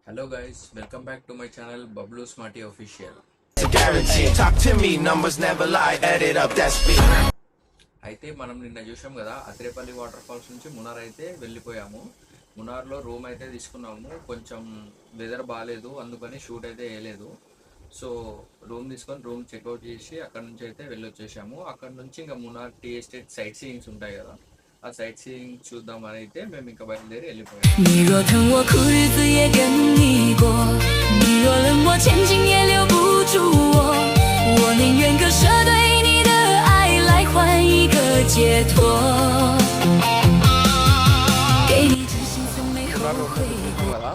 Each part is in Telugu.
Hello guys, welcome back to my channel Bablu Smarty Official. Guarantee, talk to me, numbers never lie, add it up, that's me. అయితే మనం నిన్న చూసాం కదా అత్రేపల్లి వాటర్ ఫాల్స్ నుంచి మునార్ అయితే వెళ్ళిపోయాము. మునార్లో రూమ్ అయితే తీసుకున్నాము. కొంచెం వెదర్ బాగాలేదు, అందుకని షూట్ అయితే వేయలేదు. సో రూమ్ తీసుకొని రూమ్ చెక్అవుట్ చేసి అక్కడ నుంచి అయితే వెళ్ళొచ్చేసాము. అక్కడ నుంచి ఇంకా Munnar tea estate sightseeings ఉంటాయి కదా, ఆ సైట్ సీయింగ్ చూద్దామని అయితే మేము ఇంకా బయలుదేరి వెళ్ళిపోయాము. కదా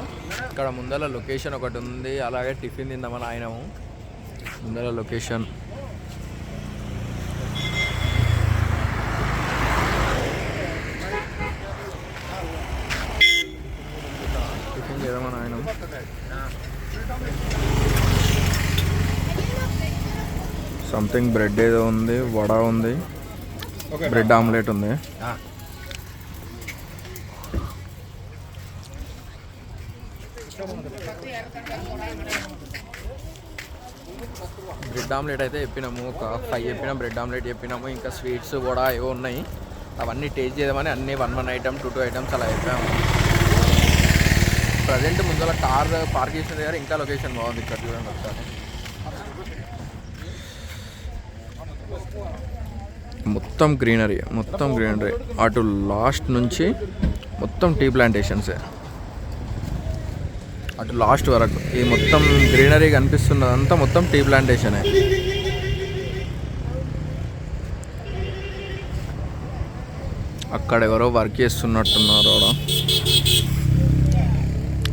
ఇక్కడ ముందర లొకేషన్ ఒకటి ఉంది, అలాగే టిఫిన్ తిందామని ఆయనము. ముందర లొకేషన్ టిఫిన్ చేద్దామని ఆయన. సంథింగ్ బ్రెడ్ ఏదో ఉంది, వడ ఉంది, బ్రెడ్ ఆమ్లెట్ ఉంది. బ్రెడ్ ఆమ్లెట్ అయితే చెప్పినాము, ఒక 5 చెప్పినాము. బ్రెడ్ ఆమ్లెట్ చెప్పినాము, ఇంకా స్వీట్స్ కూడా ఏవో ఉన్నాయి, అవన్నీ టేస్ట్ చేద్దామని అన్నీ 1 ఐటమ్ 2 ఐటమ్స్ అలా చెప్పాము. ప్రజెంట్ ముందర కార్ పార్క్ చేసిన దగ్గర ఇంకా లొకేషన్ బాగుంది. ఇక్కడ చూడండి ఒకసారి, మొత్తం గ్రీనరీ. అటు లాస్ట్ నుంచి మొత్తం టీ ప్లాంటేషన్సే, అటు లాస్ట్ వరకు ఈ మొత్తం గ్రీనరీ కనిపిస్తున్నదంతా మొత్తం టీ ప్లాంటేషనే. అక్కడ ఎవరో వర్క్ చేస్తున్నట్టున్నారు. అక్కడ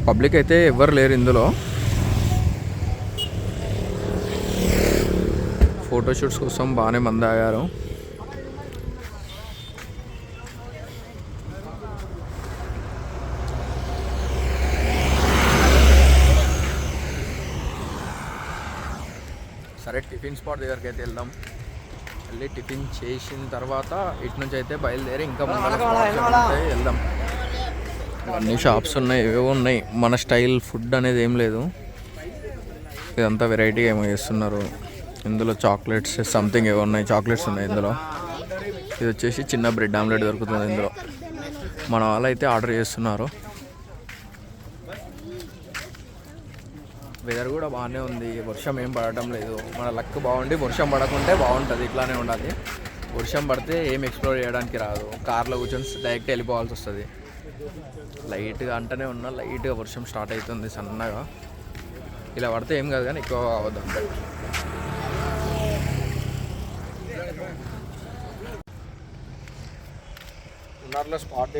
పబ్లిక్ అయితే ఎవరు లేరు ఇందులో. ఫోటోషూట్స్ కోసం బాగానే మంది ఆగారు. సరే, టిఫిన్ స్పాట్ దగ్గరికి అయితే వెళ్దాం. వెళ్ళి టిఫిన్ చేసిన తర్వాత ఇటు నుంచి అయితే బయలుదేరి ఇంకా వెళ్దాం. అన్ని షాప్స్ ఉన్నాయి, ఏవో ఉన్నాయి. మన స్టైల్ ఫుడ్ అనేది ఏం లేదు, ఇదంతా వెరైటీగా ఏమో చేస్తున్నారు. ఇందులో చాక్లెట్స్ సంథింగ్ ఏవో ఉన్నాయి, చాక్లెట్స్ ఉన్నాయి ఇందులో. ఇది వచ్చేసి చిన్న బ్రెడ్ ఆమ్లెట్ దొరుకుతుంది ఇందులో. మన వాళ్ళు అయితే ఆర్డర్ చేస్తున్నారు. వెదర్ కూడా బాగానే ఉంది, వర్షం ఏం పడటం లేదు. మన లక్ బాగుండి వర్షం పడకుంటే బాగుంటుంది, ఇట్లానే ఉండాలి. వర్షం పడితే ఏం ఎక్స్ప్లోర్ చేయడానికి రాదు, కార్లో కూర్చొని డైరెక్ట్ వెళ్ళిపోవాల్సి వస్తుంది. లైట్గా అంటనే ఉన్నా, లైట్గా వర్షం స్టార్ట్ అవుతుంది సన్నగా. ఇలా పడితే ఏం కాదు కానీ ఎక్కువ అవ్వద్దు అంటే. మున్నార్లో ఒక స్పాట్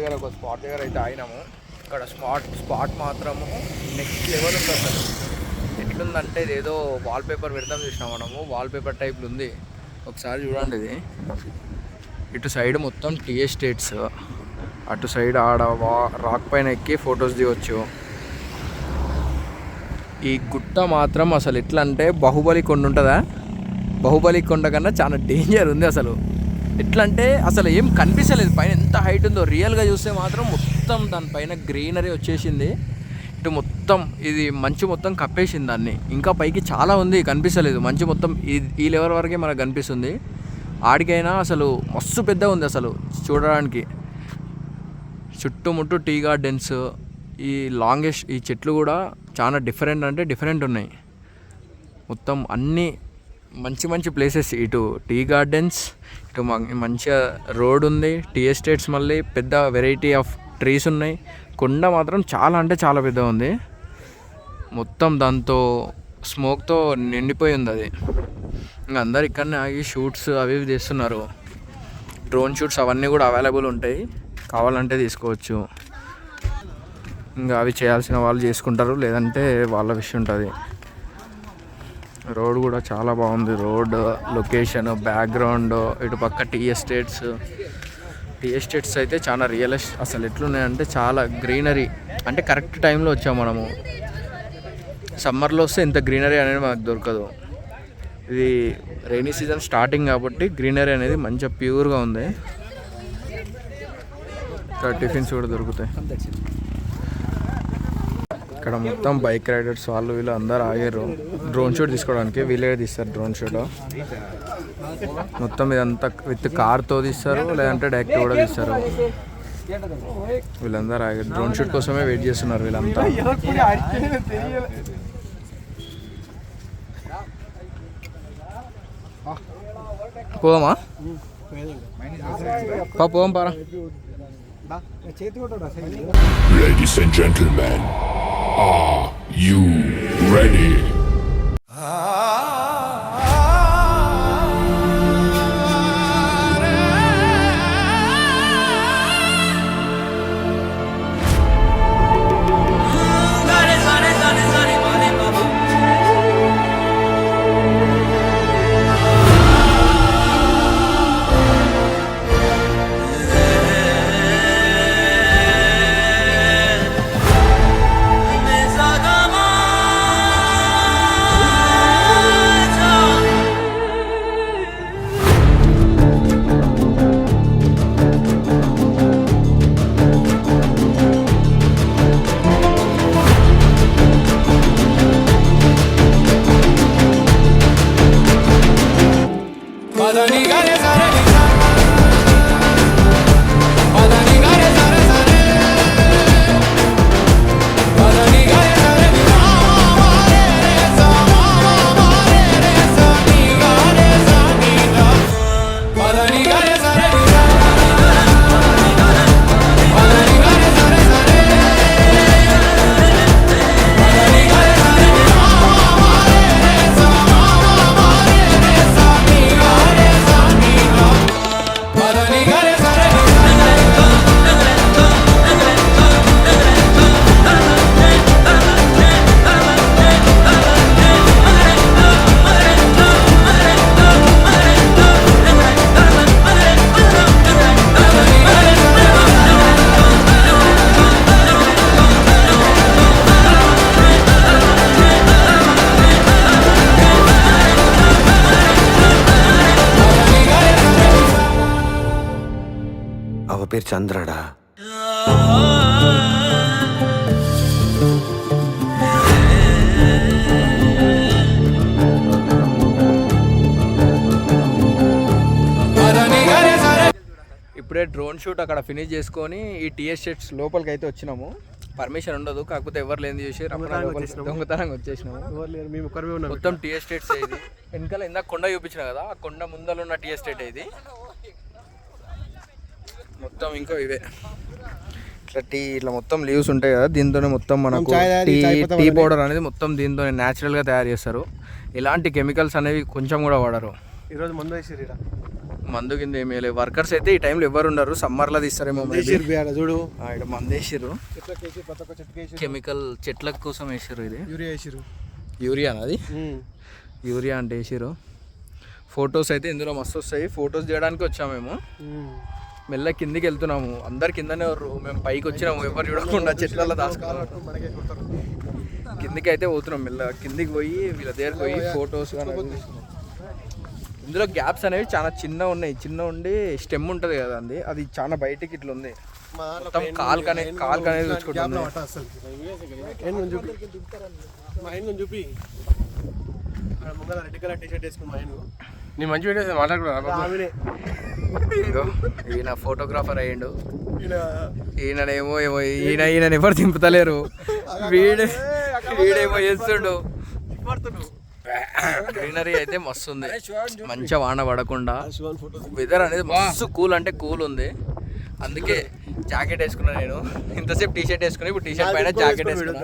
దగ్గర అయితే అయినాము. ఇక్కడ స్పాట్ మాత్రము నెక్స్ట్ లెవెల్ ఉంది అసలు. ఎట్లుందంటే ఇదేదో వాల్పేపర్ పెడతాం చూసినాం మనము, వాల్పేపర్ టైప్లు ఉంది. ఒకసారి చూడండి, ఇది ఇటు సైడ్ మొత్తం టీ ఎస్టేట్స్, అటు సైడ్ ఆడ రాక్ పైన ఎక్కి ఫొటోస్ దిగొచ్చు. ఈ గుట్ట మాత్రం అసలు ఎట్లా అంటే బాహుబలి కొండ ఉంటుందా, బాహుబలి కొండ కన్నా చాలా డేంజర్ ఉంది అసలు. ఎట్లా అంటే అసలు ఏం కనిపించలేదు పైన, ఎంత హైట్ ఉందో. రియల్గా చూస్తే మాత్రం మొత్తం దానిపైన గ్రీనరీ వచ్చేసింది. ఇటు మొత్తం ఇది మంచు మొత్తం కప్పేసింది దాన్ని. ఇంకా పైకి చాలా ఉంది, కనిపిస్తలేదు. మంచు మొత్తం ఈ లెవెల్ వరకే మనకు కనిపిస్తుంది. ఆడికైనా అసలు మస్తు పెద్ద ఉంది అసలు చూడడానికి. చుట్టుముట్టు టీ గార్డెన్స్, ఈ లాంగెస్ట్ ఈ చెట్లు కూడా చాలా డిఫరెంట్ ఉన్నాయి. మొత్తం అన్నీ మంచి ప్లేసెస్. ఇటు టీ గార్డెన్స్, ఇటు మంచిగా రోడ్ ఉంది, టీ ఎస్టేట్స్, మళ్ళీ పెద్ద వెరైటీ ఆఫ్ ట్రీస్ ఉన్నాయి. కొండ మాత్రం చాలా అంటే చాలా పెద్ద ఉంది. మొత్తం దాంతో స్మోక్తో నిండిపోయి ఉంది అది. ఇంకా అందరు ఇక్కడనే ఆగి షూట్స్ అవి తీస్తున్నారు. డ్రోన్ షూట్స్ అవన్నీ కూడా అవైలబుల్ ఉంటాయి, కావాలంటే తీసుకోవచ్చు. ఇంకా అవి చేయాల్సిన వాళ్ళు చేసుకుంటారు, లేదంటే వాళ్ళ విషయం ఉంటుంది. రోడ్ కూడా చాలా బాగుంది. రోడ్ లొకేషన్, బ్యాక్గ్రౌండ్, ఇటు పక్క టీ ఎస్టేట్స్ అయితే చాలా రియలిస్ట్. అసలు ఎట్లున్నాయంటే చాలా గ్రీనరీ. అంటే కరెక్ట్ టైంలో వచ్చాము మనము. సమ్మర్లో వస్తే ఇంత గ్రీనరీ అనేది మనకు దొరకదు. ఇది రైనీ సీజన్ స్టార్టింగ్ కాబట్టి గ్రీనరీ అనేది మంచిగా ప్యూర్గా ఉంది. ఇక్కడ టిఫిన్స్ కూడా దొరుకుతాయి. ఇక్కడ మొత్తం బైక్ రైడర్స్ వాళ్ళు వీళ్ళు అందరు ఆగారు డ్రోన్ షూట్ తీసుకోవడానికి. వీళ్ళే తీస్తారు డ్రోన్ షూట్. మొత్తం ఇదంతా విత్ కార్తో తీస్తారు, లేదంటే డైరెక్ట్ కూడా తీస్తారు. వీళ్ళందరూ ఆగారు డ్రోన్ షూట్ కోసమే వెయిట్ చేస్తున్నారు వీళ్ళంతా. పోదామా? పోదాం పారా. Ladies and gentlemen, are you ready? அவ பேர் சந்திரடா. ఇప్పుడే డ్రోన్ షూట్ అక్కడ ఫినిష్ చేసుకొని ఈ టీ ఎస్టేట్స్ లోపలికి అయితే వచ్చినాము. పర్మిషన్ ఉండదు, కాకపోతే ఎవరు లేని చూసి దొంగతనంగా వచ్చేసినాము. మొత్తం టీ ఎస్టేట్స్ ఇది. వెనకాల ఇందాక కొండ చూపించిన కదా, ఆ కొండ ముందర ఉన్న టీ ఎస్టేట్ ఇది మొత్తం. ఇంకా ఇవే ఇట్లా ఇట్లా మొత్తం లీవ్స్ ఉంటాయి కదా, దీంతోనే మొత్తం మనకు టీ పౌడర్ అనేది మొత్తం దీంతో న్యాచురల్గా తయారు చేస్తారు. ఇలాంటి కెమికల్స్ అనేవి కొంచెం కూడా వాడరు. ఈరోజు మందు వేసారు ఇక్కడ. మందు కింద ఏమీ లేదు. వర్కర్స్ అయితే ఈ టైంలో ఎవరు ఉండరు, సమ్మర్లో తీస్తారేమో. చూడు ఇక్కడ మందు వేసిర్రు, కెమికల్ చెట్ల కోసం వేసిర్రు. ఇది యూరియా అది, యూరియా అంటే వేసిర్రు. ఫొటోస్ అయితే ఇందులో మస్తు వస్తాయి. ఫొటోస్ తీయడానికి వచ్చాము మేము. మెల్ల కిందికి వెళ్తున్నాము, అందరు కిందనే మేము పైకి వచ్చినాము ఎవరు చూడకుండా చెట్లలో దాచుకోవాలి. కిందికి అయితే పోతున్నాం మెల్ల. కిందికి పోయి వీళ్ళ దగ్గరికి పోయి ఫొటోస్ ఇందులో గ్యాప్స్ అనేవి చాలా చిన్న ఉన్నాయి. చిన్న ఉండి స్టెమ్ ఉంటుంది కదా అండి, అది చాలా బయటికి ఇట్లా ఉంది. మొత్తం కాలు కనేది చూసుకుంటాం. చూపి రెడ్ కలర్ టీ షర్ట్ వేసుకుని నీ మంచి వీడియోస్ మాట్లాడుకున్నా. ఈయన ఫోటోగ్రాఫర్ అయ్యిండు. ఈయననేమో ఈయన ఎవరు దింపుతలేరు. వీడేమో చేస్తుండు. గ్రీనరీ అయితే మస్తు ఉంది, మంచిగా వాన పడకుండా. వెదర్ అనేది మస్తు కూల్ అంటే కూల్ ఉంది. అందుకే జాకెట్ వేసుకున్నా నేను. ఇంతసేపు టీ షర్ట్ వేసుకుని ఇప్పుడు టీ షర్ట్ పైన జాకెట్ వేసుకున్నాను.